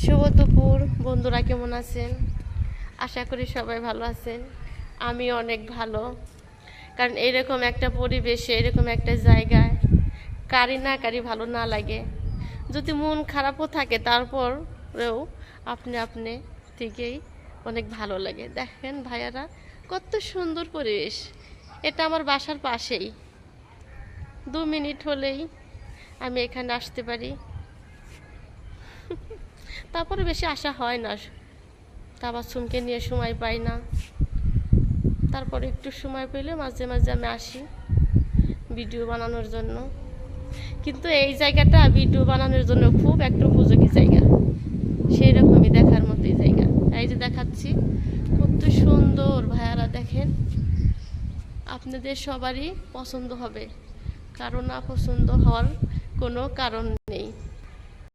শুভ দুপুর বন্ধুরা, কেমন আছেন? আশা করি সবাই ভালো আছেন। আমি অনেক ভালো, কারণ এরকম একটা পরিবেশে, এরকম একটা জায়গায় কারি ভালো না লাগে। যদি মন খারাপও থাকে তারপরেও আপনি আপনি থেকেই অনেক ভালো লাগে। দেখেন ভাইয়ারা, কত সুন্দর পরিবেশ। এটা আমার বাসার পাশেই, 2 মিনিট হলেই আমি এখানে আসতে পারি। তারপরে বেশি আসা হয় না, তাবাসসুমকে নিয়ে সময় পাই না। তারপরে একটু সময় পেলে মাঝে মাঝে আমি আসি ভিডিও বানানোর জন্য। কিন্তু এই জায়গাটা ভিডিও বানানোর জন্য খুব একটা উপযোগী জায়গা, সেই রকমই দেখার মতোই জায়গা। এই যে দেখাচ্ছি, কত সুন্দর ভাইয়ারা, দেখেন। আপনাদের সবারই পছন্দ হবে, কারণ না পছন্দ হওয়ার কোনো কারণ